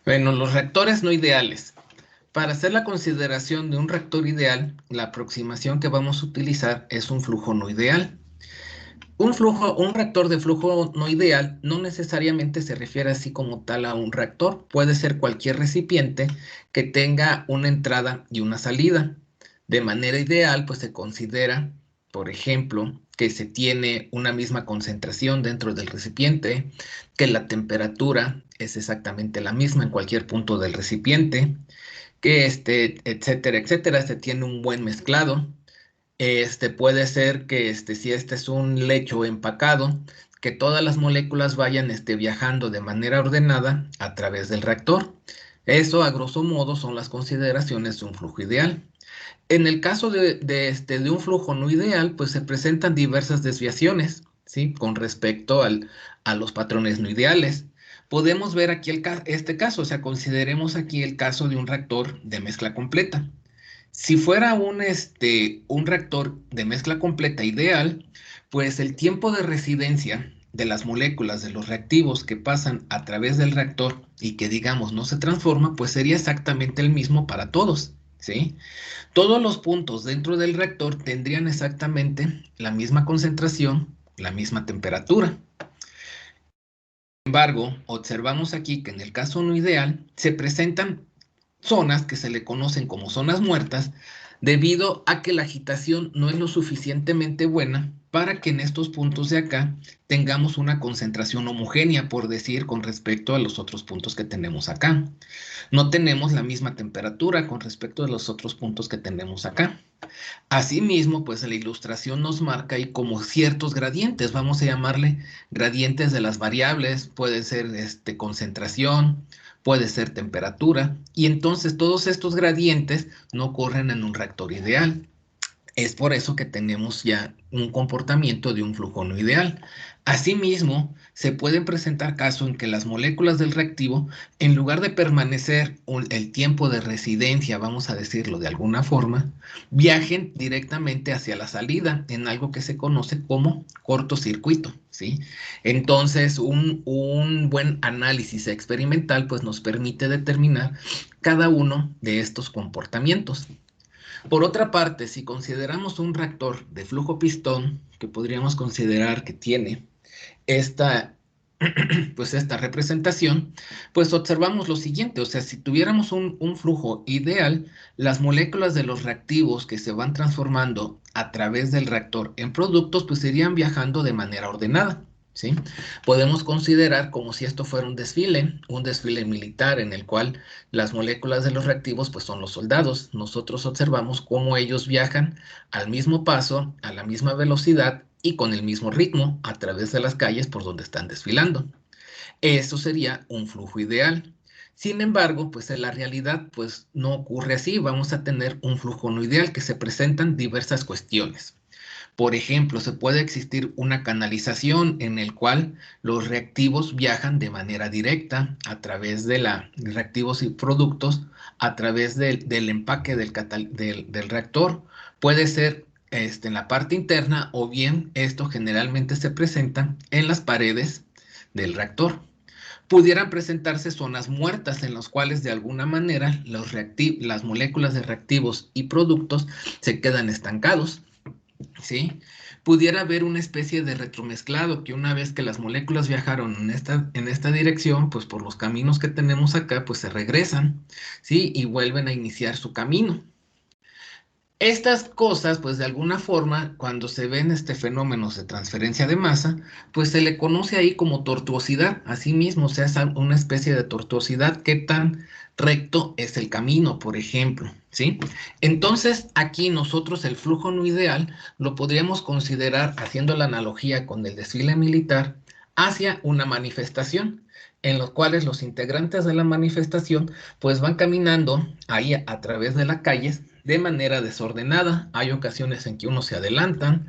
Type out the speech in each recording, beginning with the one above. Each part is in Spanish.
Bueno, los reactores no ideales. Para hacer la consideración de un reactor ideal, la aproximación que vamos a utilizar es un flujo no ideal. Un reactor de flujo no ideal no necesariamente se refiere así como tal a un reactor. Puede ser cualquier recipiente que tenga una entrada y una salida. De manera ideal, pues se considera, por ejemplo, que se tiene una misma concentración dentro del recipiente, que la temperatura es exactamente la misma en cualquier punto del recipiente, que etcétera, etcétera, se tiene un buen mezclado. Puede ser que si este es un lecho empacado, que todas las moléculas vayan viajando de manera ordenada a través del reactor. Eso, a grosso modo, son las consideraciones de un flujo ideal. En el caso de un flujo no ideal, pues se presentan diversas desviaciones, ¿sí? Con respecto a los patrones no ideales. Podemos ver aquí este caso, o sea, consideremos aquí el caso de un reactor de mezcla completa. Si fuera un reactor de mezcla completa ideal, pues el tiempo de residencia de las moléculas de los reactivos que pasan a través del reactor y que digamos no se transforma, pues sería exactamente el mismo para todos, ¿sí? Todos los puntos dentro del reactor tendrían exactamente la misma concentración, la misma temperatura. Sin embargo, observamos aquí que en el caso no ideal se presentan zonas que se le conocen como zonas muertas debido a que la agitación no es lo suficientemente buena para que en estos puntos de acá tengamos una concentración homogénea, por decir, con respecto a los otros puntos que tenemos acá. No tenemos la misma temperatura con respecto a los otros puntos que tenemos acá. Asimismo, pues la ilustración nos marca ahí como ciertos gradientes, vamos a llamarle gradientes de las variables, puede ser concentración, puede ser temperatura, y entonces todos estos gradientes no ocurren en un reactor ideal. Es por eso que tenemos ya un comportamiento de un flujo no ideal. Asimismo, se pueden presentar casos en que las moléculas del reactivo, en lugar de permanecer el tiempo de residencia, vamos a decirlo de alguna forma, viajen directamente hacia la salida en algo que se conoce como cortocircuito, ¿sí? Entonces, un buen análisis experimental pues, nos permite determinar cada uno de estos comportamientos. Por otra parte, si consideramos un reactor de flujo pistón, que podríamos considerar que tiene esta, pues esta representación, pues observamos lo siguiente, o sea, si tuviéramos un flujo ideal, las moléculas de los reactivos que se van transformando a través del reactor en productos, pues irían viajando de manera ordenada. ¿Sí? Podemos considerar como si esto fuera un desfile militar en el cual las moléculas de los reactivos pues son los soldados. Nosotros observamos cómo ellos viajan al mismo paso, a la misma velocidad y con el mismo ritmo a través de las calles por donde están desfilando. Eso sería un flujo ideal. Sin embargo, pues en la realidad pues no ocurre así. Vamos a tener un flujo no ideal que se presentan diversas cuestiones. Por ejemplo, se puede existir una canalización en el cual los reactivos viajan de manera directa a través de reactivos y productos, a través del empaque del reactor. Puede ser en la parte interna o bien esto generalmente se presenta en las paredes del reactor. Pudieran presentarse zonas muertas en las cuales de alguna manera las moléculas de reactivos y productos se quedan estancados. ¿Sí? Pudiera haber una especie de retromezclado que una vez que las moléculas viajaron en esta dirección, pues por los caminos que tenemos acá, pues se regresan, ¿sí? Y vuelven a iniciar su camino. Estas cosas, pues de alguna forma, cuando se ven fenómenos de transferencia de masa, pues se le conoce ahí como tortuosidad. Asimismo, o sea, es una especie de tortuosidad. ¿Qué tan recto es el camino, por ejemplo? ¿Sí? Entonces, aquí nosotros el flujo no ideal lo podríamos considerar, haciendo la analogía con el desfile militar, hacia una manifestación, en los cuales los integrantes de la manifestación pues van caminando ahí a través de las calles de manera desordenada. Hay ocasiones en que unos se adelantan,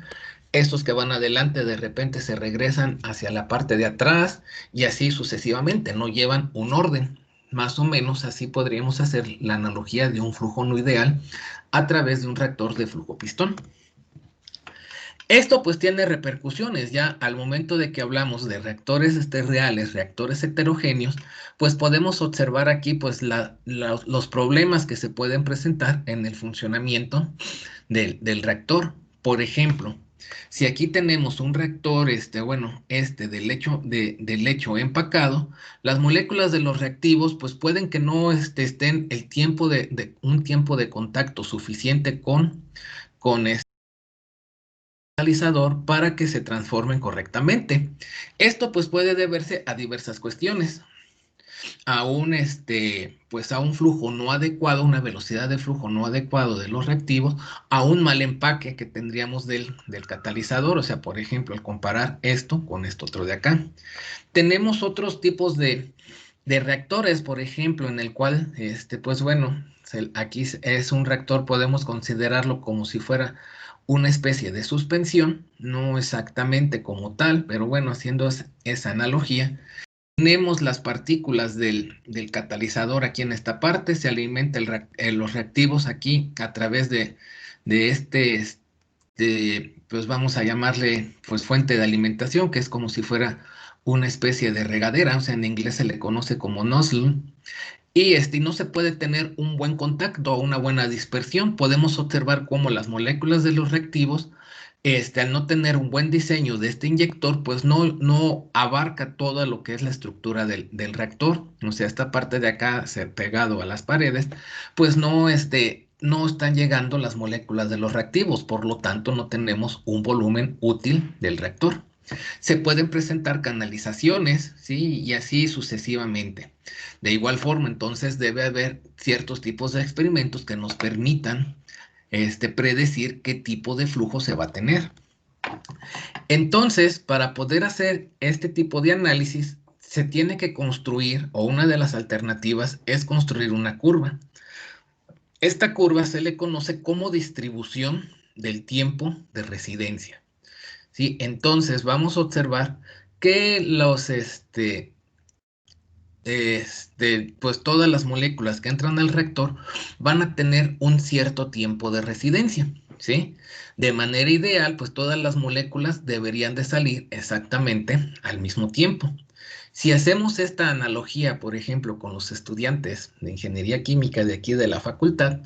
estos que van adelante de repente se regresan hacia la parte de atrás y así sucesivamente, no llevan un orden. Más o menos así podríamos hacer la analogía de un flujo no ideal a través de un reactor de flujo pistón. Esto pues tiene repercusiones ya al momento de que hablamos de reactores reales, reactores heterogéneos, pues podemos observar aquí pues los problemas que se pueden presentar en el funcionamiento del reactor. Por ejemplo, si aquí tenemos un reactor, del lecho empacado, las moléculas de los reactivos, pues pueden que no estén el tiempo un tiempo de contacto suficiente con este catalizador para que se transformen correctamente. Esto pues puede deberse a diversas cuestiones, a un flujo no adecuado, una velocidad de flujo no adecuado de los reactivos, a un mal empaque que tendríamos del catalizador. O sea, por ejemplo, al comparar esto con esto otro de acá. Tenemos otros tipos de reactores, por ejemplo, en el cual, pues bueno, aquí es un reactor, podemos considerarlo como si fuera una especie de suspensión, no exactamente como tal, pero bueno, haciendo esa analogía. Tenemos las partículas del catalizador aquí en esta parte, se alimenta los reactivos aquí a través de pues vamos a llamarle pues fuente de alimentación, que es como si fuera una especie de regadera, o sea, en inglés se le conoce como nozzle, y no se puede tener un buen contacto o una buena dispersión. Podemos observar cómo las moléculas de los reactivos, al no tener un buen diseño de este inyector, pues no abarca todo lo que es la estructura del reactor. O sea, esta parte de acá, pegado a las paredes, pues no están llegando las moléculas de los reactivos, por lo tanto no tenemos un volumen útil del reactor. Se pueden presentar canalizaciones, ¿sí? Y así sucesivamente. De igual forma, entonces debe haber ciertos tipos de experimentos que nos permitan predecir qué tipo de flujo se va a tener. Entonces, para poder hacer este tipo de análisis, se tiene que construir, o una de las alternativas es construir una curva. Esta curva se le conoce como distribución del tiempo de residencia, ¿sí? Entonces, vamos a observar que pues todas las moléculas que entran al reactor van a tener un cierto tiempo de residencia, ¿sí? De manera ideal, pues todas las moléculas deberían de salir exactamente al mismo tiempo. Si hacemos esta analogía, por ejemplo, con los estudiantes de ingeniería química de aquí de la facultad,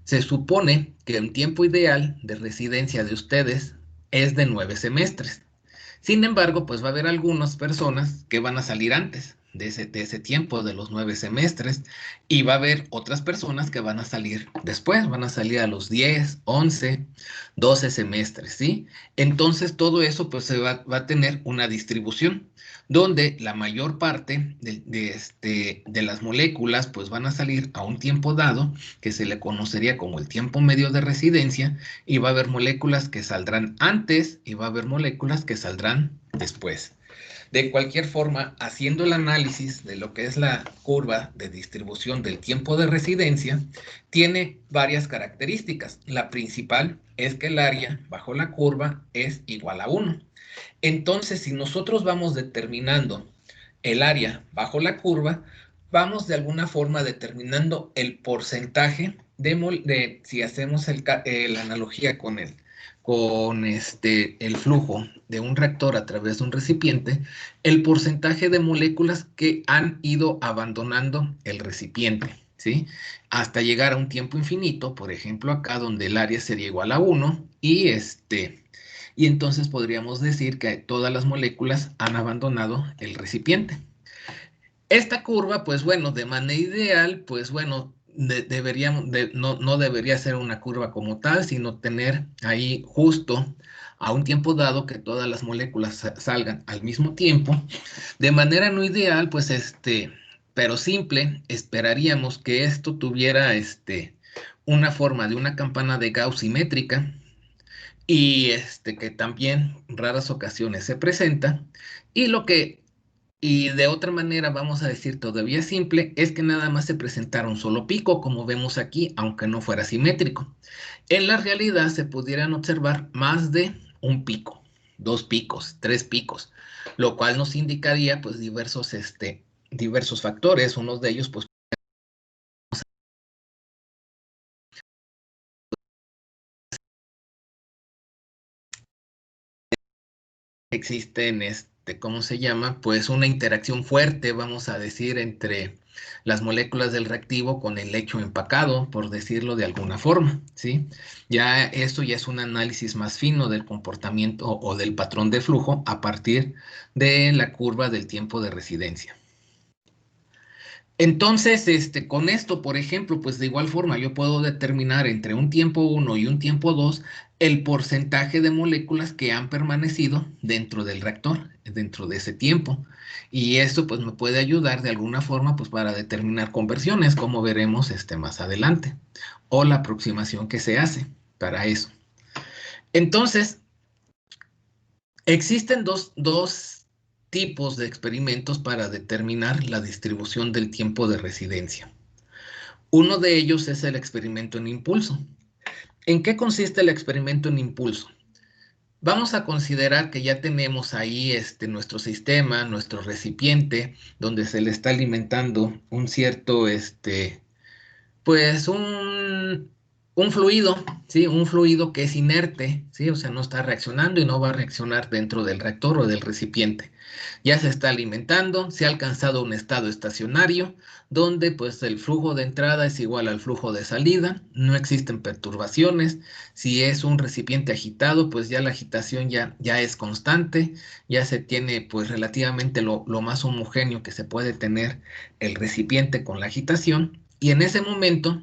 se supone que el tiempo ideal de residencia de ustedes es de 9 semestres. Sin embargo, pues va a haber algunas personas que van a salir antes de ese tiempo de los 9 semestres, y va a haber otras personas que van a salir después, van a salir a los 10, 11, 12 semestres, ¿sí? Entonces todo eso pues va a tener una distribución donde la mayor parte de las moléculas pues van a salir a un tiempo dado que se le conocería como el tiempo medio de residencia, y va a haber moléculas que saldrán antes y va a haber moléculas que saldrán después. De cualquier forma, haciendo el análisis de lo que es la curva de distribución del tiempo de residencia, tiene varias características. La principal es que el área bajo la curva es igual a 1. Entonces, si nosotros vamos determinando el área bajo la curva, vamos de alguna forma determinando el porcentaje si hacemos la analogía el flujo de un reactor a través de un recipiente, el porcentaje de moléculas que han ido abandonando el recipiente, ¿sí? Hasta llegar a un tiempo infinito, por ejemplo, acá donde el área sería igual a 1 y entonces podríamos decir que todas las moléculas han abandonado el recipiente. Esta curva, pues bueno, de manera ideal, pues bueno, no debería ser una curva como tal, sino tener ahí justo a un tiempo dado que todas las moléculas salgan al mismo tiempo. De manera no ideal, pues pero simple, esperaríamos que esto tuviera una forma de una campana de Gauss simétrica, y que también en raras ocasiones se presenta. Y y de otra manera, vamos a decir todavía simple, es que nada más se presentara un solo pico, como vemos aquí, aunque no fuera simétrico. En la realidad se pudieran observar más de un pico, dos picos, tres picos, lo cual nos indicaría pues diversos factores. Uno de ellos pues existen, ¿cómo se llama? Pues una interacción fuerte, vamos a decir, entre las moléculas del reactivo con el lecho empacado, por decirlo de alguna forma, ¿sí? Ya esto ya es un análisis más fino del comportamiento o del patrón de flujo a partir de la curva del tiempo de residencia. Entonces, con esto, por ejemplo, pues de igual forma yo puedo determinar entre un tiempo 1 y un tiempo 2 el porcentaje de moléculas que han permanecido dentro del reactor, dentro de ese tiempo. Y esto pues me puede ayudar de alguna forma pues para determinar conversiones, como veremos más adelante, o la aproximación que se hace para eso. Entonces, existen dos tipos de experimentos para determinar la distribución del tiempo de residencia. Uno de ellos es el experimento en impulso. ¿En qué consiste el experimento en impulso? Vamos a considerar que ya tenemos ahí nuestro sistema, nuestro recipiente, donde se le está alimentando un cierto, pues un fluido, ¿sí? Un fluido que es inerte, ¿sí? O sea, no está reaccionando y no va a reaccionar dentro del reactor o del recipiente. Ya se está alimentando, se ha alcanzado un estado estacionario, donde pues el flujo de entrada es igual al flujo de salida, no existen perturbaciones. Si es un recipiente agitado, pues ya la agitación ya es constante, ya se tiene pues relativamente lo más homogéneo que se puede tener el recipiente con la agitación. Y en ese momento,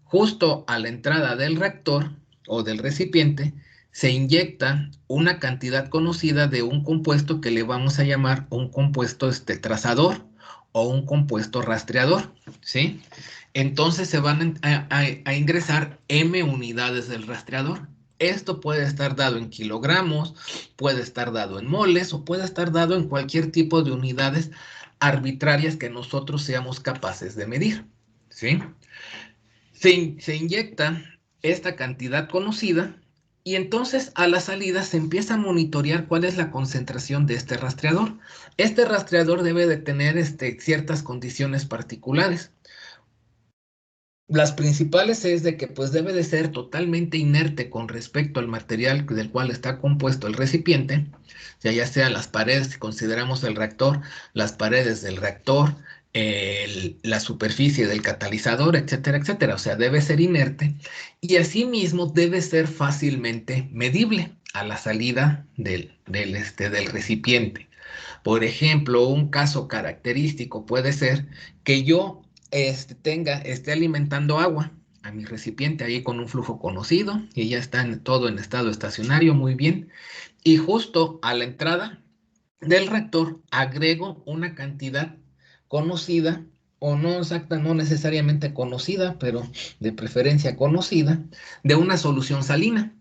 justo a la entrada del reactor o del recipiente, se inyecta una cantidad conocida de un compuesto que le vamos a llamar un compuesto trazador o un compuesto rastreador, ¿sí? Entonces se van a ingresar M unidades del rastreador. Esto puede estar dado en kilogramos, puede estar dado en moles o puede estar dado en cualquier tipo de unidades arbitrarias que nosotros seamos capaces de medir, ¿sí? Se inyecta esta cantidad conocida y entonces a la salida se empieza a monitorear cuál es la concentración de este rastreador. Este rastreador debe de tener ciertas condiciones particulares. Las principales es de que pues debe de ser totalmente inerte con respecto al material del cual está compuesto el recipiente, ya sea las paredes, si consideramos el reactor, las paredes del reactor, la superficie del catalizador, etcétera, etcétera. O sea, debe ser inerte y asimismo debe ser fácilmente medible a la salida del recipiente. Por ejemplo, un caso característico puede ser que yo esté alimentando agua a mi recipiente ahí con un flujo conocido y ya está todo en estado estacionario, muy bien. Y justo a la entrada del reactor agrego una cantidad conocida o no exacta, no necesariamente conocida, pero de preferencia conocida, de una solución salina.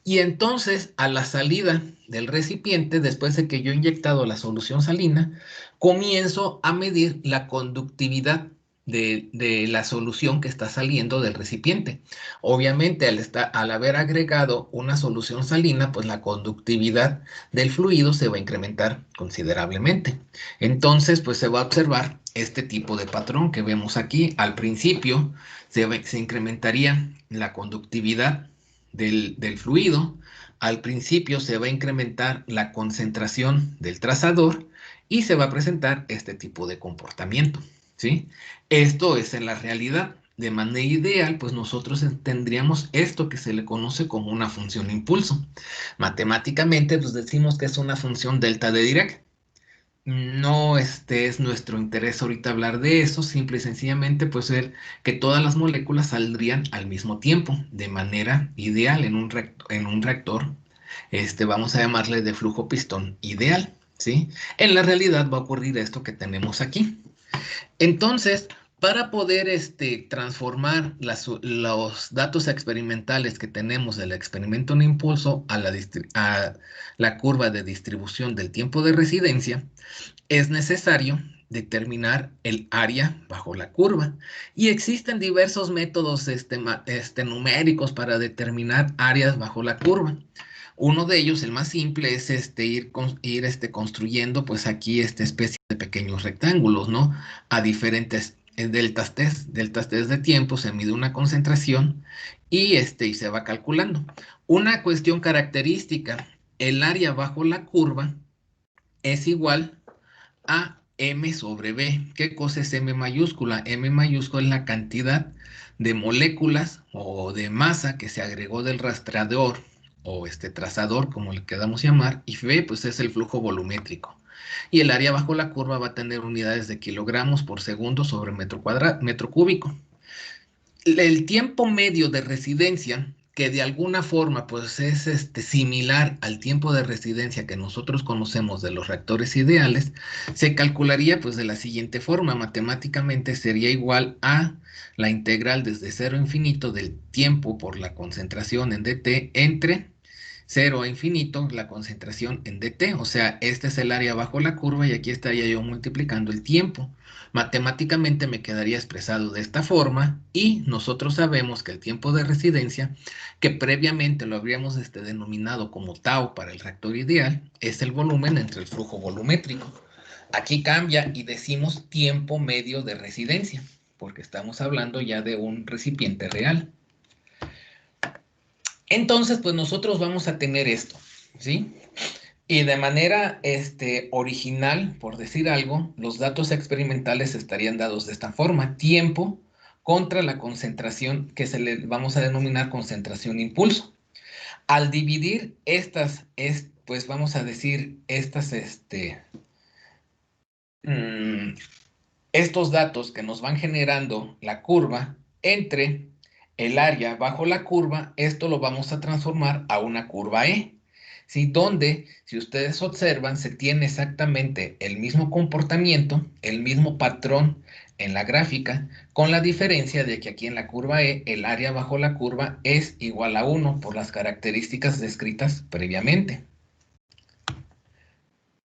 Y entonces, a la salida del recipiente, después de que yo he inyectado la solución salina, comienzo a medir la conductividad de la solución que está saliendo del recipiente. Obviamente, al haber agregado una solución salina, pues la conductividad del fluido se va a incrementar considerablemente. Entonces, pues se va a observar este tipo de patrón que vemos aquí. Al principio, se incrementaría la conductividad del fluido. Al principio se va a incrementar la concentración del trazador y se va a presentar este tipo de comportamiento, ¿sí? Esto es en la realidad. De manera ideal, pues nosotros tendríamos esto que se le conoce como una función impulso. Matemáticamente, pues decimos que es una función delta de Dirac. No es nuestro interés ahorita hablar de eso, simple y sencillamente pues ver que todas las moléculas saldrían al mismo tiempo, de manera ideal en un reactor, vamos a llamarle de flujo pistón ideal, ¿sí? En la realidad va a ocurrir esto que tenemos aquí. Entonces, para poder transformar los datos experimentales que tenemos del experimento en impulso a la curva de distribución del tiempo de residencia, es necesario determinar el área bajo la curva. Y existen diversos métodos numéricos para determinar áreas bajo la curva. Uno de ellos, el más simple, es ir construyendo, pues aquí, esta especie de pequeños rectángulos, ¿no? A diferentes deltas test de tiempo, se mide una concentración y se va calculando. Una cuestión característica el área bajo la curva es igual a M sobre B. ¿Qué cosa es M mayúscula? M mayúscula es la cantidad de moléculas o de masa que se agregó del rastreador o trazador, como le queramos llamar, y B pues es el flujo volumétrico. Y el área bajo la curva va a tener unidades de kilogramos por segundo sobre metro cúbico. El tiempo medio de residencia, que de alguna forma pues es similar al tiempo de residencia que nosotros conocemos de los reactores ideales, se calcularía pues de la siguiente forma. Matemáticamente sería igual a la integral desde 0 a infinito del tiempo por la concentración en dt entre 0 a infinito la concentración en dt. O sea, este es el área bajo la curva y aquí estaría yo multiplicando el tiempo. Matemáticamente me quedaría expresado de esta forma y nosotros sabemos que el tiempo de residencia, que previamente lo habríamos denominado como tau para el reactor ideal, es el volumen entre el flujo volumétrico. Aquí cambia y decimos tiempo medio de residencia, porque estamos hablando ya de un recipiente real. Entonces, pues nosotros vamos a tener esto, ¿sí? Y de manera original, por decir algo, los datos experimentales estarían dados de esta forma. Tiempo contra la concentración que le vamos a denominar concentración impulso. Al dividir estas, pues vamos a decir estos datos que nos van generando la curva entre el área bajo la curva, esto lo vamos a transformar a una curva E. ¿Sí? Donde, si ustedes observan, se tiene exactamente el mismo comportamiento, el mismo patrón en la gráfica, con la diferencia de que aquí en la curva E, el área bajo la curva es igual a 1 por las características descritas previamente.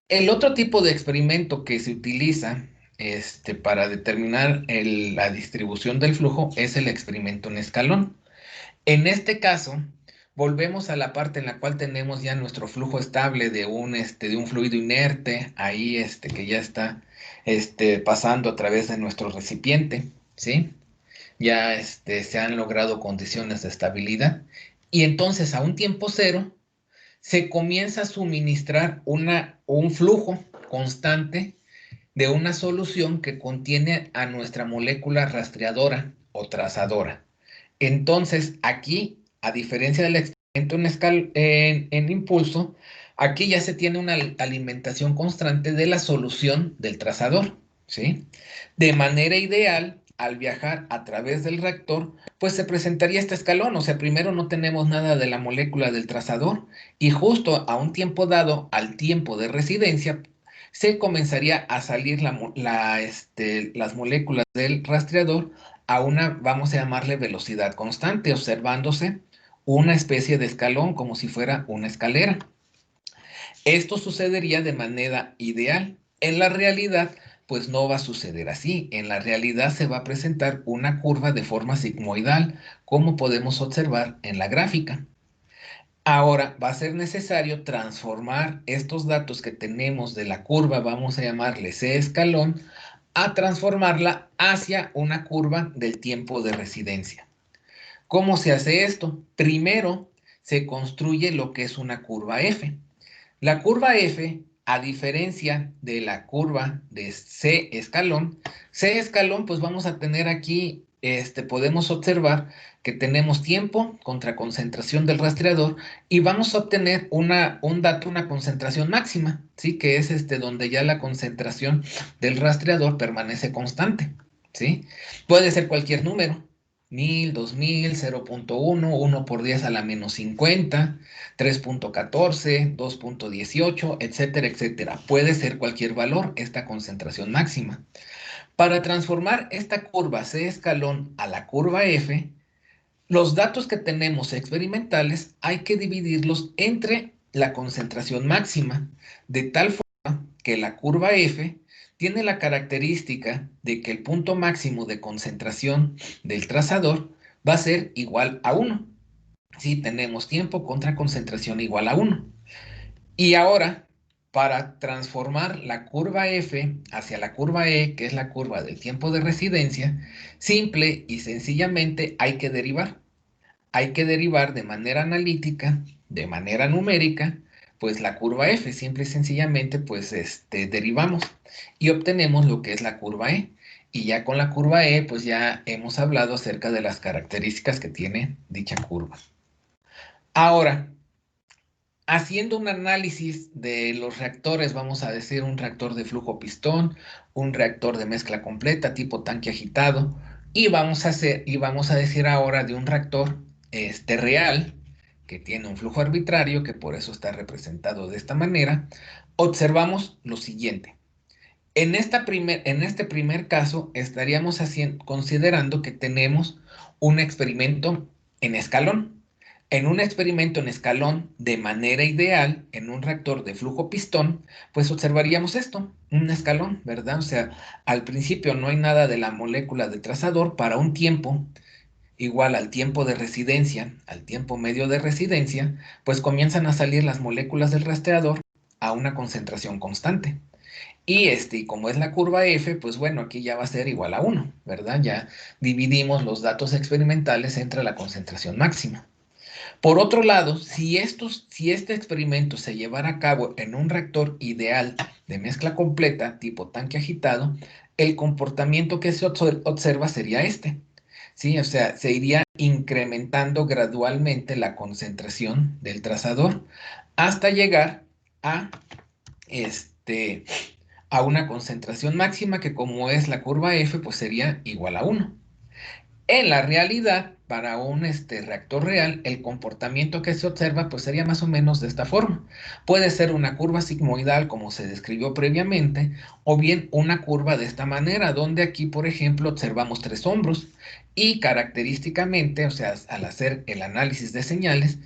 El otro tipo de experimento que se utiliza para determinar la distribución del flujo es el experimento en escalón. En este caso, volvemos a la parte en la cual tenemos ya nuestro flujo estable de un fluido inerte, ahí que ya está pasando a través de nuestro recipiente, ¿sí? Ya se han logrado condiciones de estabilidad. Y entonces, a un tiempo cero, se comienza a suministrar un flujo constante de una solución que contiene a nuestra molécula rastreadora o trazadora. Entonces, aquí, a diferencia del experimento en impulso, aquí ya se tiene una alimentación constante de la solución del trazador, ¿sí? De manera ideal, al viajar a través del reactor, pues se presentaría este escalón. O sea, primero no tenemos nada de la molécula del trazador y justo a un tiempo dado, al tiempo de residencia, se comenzaría a salir las moléculas del rastreador a una, vamos a llamarle velocidad constante, observándose una especie de escalón como si fuera una escalera. Esto sucedería de manera ideal. En la realidad, pues no va a suceder así. En la realidad se va a presentar una curva de forma sigmoidal, como podemos observar en la gráfica. Ahora va a ser necesario transformar estos datos que tenemos de la curva, vamos a llamarle C escalón, a transformarla hacia una curva del tiempo de residencia. ¿Cómo se hace esto? Primero se construye lo que es una curva F. La curva F, a diferencia de la curva de C escalón, pues vamos a tener aquí, podemos observar que tenemos tiempo contra concentración del rastreador y vamos a obtener un dato, una concentración máxima, ¿sí? Que es donde ya la concentración del rastreador permanece constante, ¿sí? Puede ser cualquier número. 1000, 2000, 0.1, 1 por 10 a la menos 50, 3.14, 2.18, etcétera, etcétera. Puede ser cualquier valor esta concentración máxima. Para transformar esta curva C escalón a la curva F, los datos que tenemos experimentales hay que dividirlos entre la concentración máxima, de tal forma que la curva F tiene la característica de que el punto máximo de concentración del trazador va a ser igual a 1. Si tenemos tiempo contra concentración igual a 1. Y ahora, para transformar la curva F hacia la curva E, que es la curva del tiempo de residencia, simple y sencillamente hay que derivar. Hay que derivar de manera analítica, de manera numérica, Pues la curva F, simple y sencillamente, pues derivamos y obtenemos lo que es la curva E. Y ya con la curva E, pues ya hemos hablado acerca de las características que tiene dicha curva. Ahora, haciendo un análisis de los reactores, vamos a decir un reactor de flujo pistón, un reactor de mezcla completa tipo tanque agitado, y vamos a decir ahora de un reactor real, que tiene un flujo arbitrario, que por eso está representado de esta manera. Observamos lo siguiente. En este primer caso, estaríamos considerando que tenemos un experimento en escalón. En un experimento en escalón de manera ideal, en un reactor de flujo pistón, pues observaríamos esto, un escalón, ¿verdad? O sea, al principio no hay nada de la molécula de trazador para un tiempo igual al tiempo de residencia, al tiempo medio de residencia, pues comienzan a salir las moléculas del rastreador a una concentración constante. Y como es la curva F, pues bueno, aquí ya va a ser igual a 1, ¿verdad? Ya dividimos los datos experimentales entre la concentración máxima. Por otro lado, si este experimento se llevara a cabo en un reactor ideal de mezcla completa, tipo tanque agitado, el comportamiento que se observa sería este. ¿Sí? O sea, se iría incrementando gradualmente la concentración del trazador hasta llegar a este, a una concentración máxima que, como es la curva F, pues sería igual a 1. En la realidad, para un reactor real, el comportamiento que se observa pues sería más o menos de esta forma. Puede ser una curva sigmoidal como se describió previamente, o bien una curva de esta manera, donde aquí, por ejemplo, observamos 3 hombros y característicamente, o sea, al hacer el análisis de señales,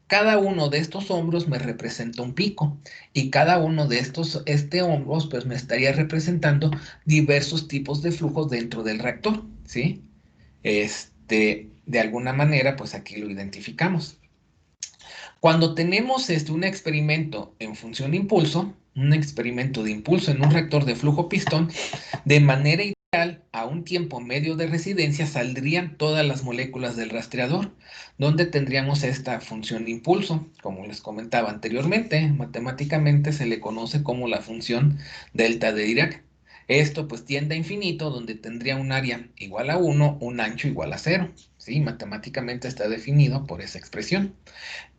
cada uno de estos hombros me representa un pico y cada uno de estos hombros pues me estaría representando diversos tipos de flujos dentro del reactor, ¿sí? De alguna manera, pues aquí lo identificamos. Cuando tenemos un experimento en función de impulso, un experimento de impulso en un reactor de flujo pistón, de manera ideal, a un tiempo medio de residencia saldrían todas las moléculas del rastreador, donde tendríamos esta función de impulso. Como les comentaba anteriormente, matemáticamente se le conoce como la función delta de Dirac. Esto pues tiende a infinito, donde tendría un área igual a 1, un ancho igual a 0. ¿Sí? Matemáticamente está definido por esa expresión.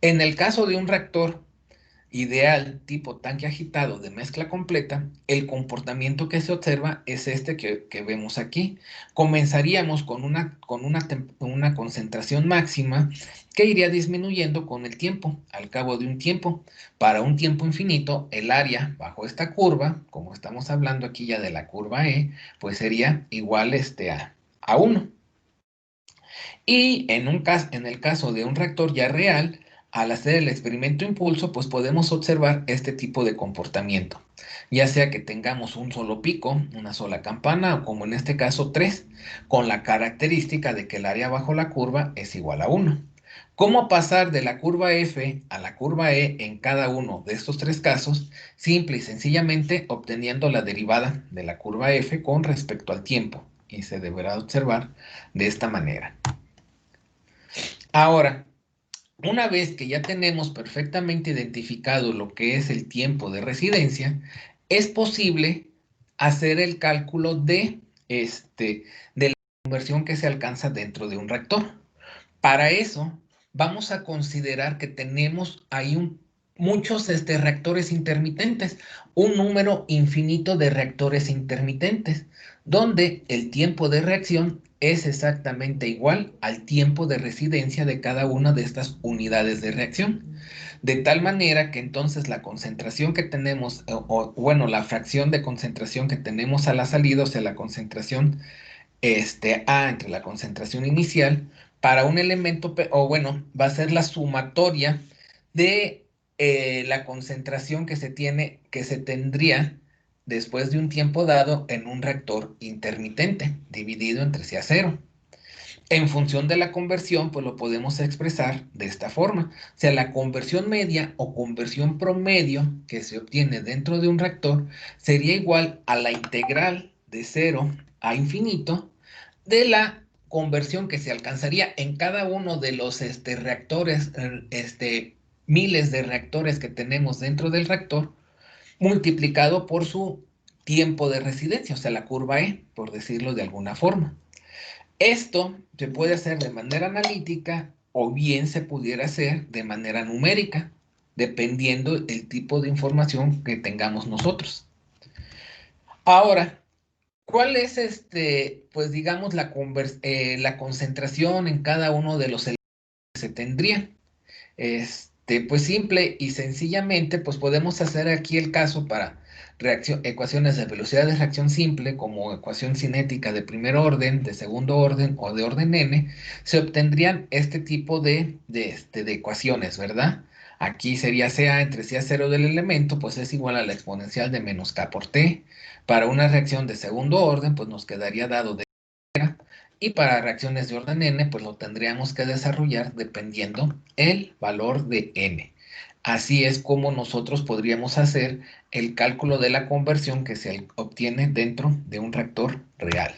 En el caso de un reactor ideal tipo tanque agitado de mezcla completa, el comportamiento que se observa es este que vemos aquí. Comenzaríamos con una concentración máxima que iría disminuyendo con el tiempo. Al cabo de un tiempo, para un tiempo infinito, el área bajo esta curva, como estamos hablando aquí ya de la curva E, pues sería igual a 1. Y en el caso de un reactor ya real, al hacer el experimento impulso, pues podemos observar este tipo de comportamiento. Ya sea que tengamos un solo pico, una sola campana, o como en este caso 3, con la característica de que el área bajo la curva es igual a 1. ¿Cómo pasar de la curva F a la curva E en cada uno de estos 3 casos? Simple y sencillamente obteniendo la derivada de la curva F con respecto al tiempo. Y se deberá observar de esta manera. Ahora, una vez que ya tenemos perfectamente identificado lo que es el tiempo de residencia, es posible hacer el cálculo de la conversión que se alcanza dentro de un reactor. Para eso, vamos a considerar que tenemos ahí muchos reactores intermitentes, un número infinito de reactores intermitentes, donde el tiempo de reacción es exactamente igual al tiempo de residencia de cada una de estas unidades de reacción. De tal manera que entonces la concentración que tenemos, bueno, la fracción de concentración que tenemos a la salida, o sea, la concentración A entre la concentración inicial, para un elemento, o bueno, va a ser la sumatoria de la concentración que se tendría después de un tiempo dado en un reactor intermitente, dividido entre sí a 0. En función de la conversión, pues lo podemos expresar de esta forma. O sea, la conversión media o conversión promedio que se obtiene dentro de un reactor sería igual a la integral de 0 a infinito de la conversión que se alcanzaría en cada uno de los reactores miles de reactores que tenemos dentro del reactor, multiplicado por su tiempo de residencia, o sea, la curva E, por decirlo de alguna forma. Esto se puede hacer de manera analítica o bien se pudiera hacer de manera numérica, dependiendo del tipo de información que tengamos nosotros. Ahora, ¿cuál es pues digamos, la concentración en cada uno de los elementos que se tendrían? Pues simple y sencillamente, pues podemos hacer aquí el caso para ecuaciones de velocidad de reacción simple, como ecuación cinética de primer orden, de segundo orden o de orden n, se obtendrían este tipo de ecuaciones, ¿verdad? Aquí sería CA entre CA0 del elemento, pues es igual a la exponencial de menos K por T. Para una reacción de segundo orden, pues nos quedaría dado de y para reacciones de orden n, pues lo tendríamos que desarrollar dependiendo el valor de n. Así es como nosotros podríamos hacer el cálculo de la conversión que se obtiene dentro de un reactor real.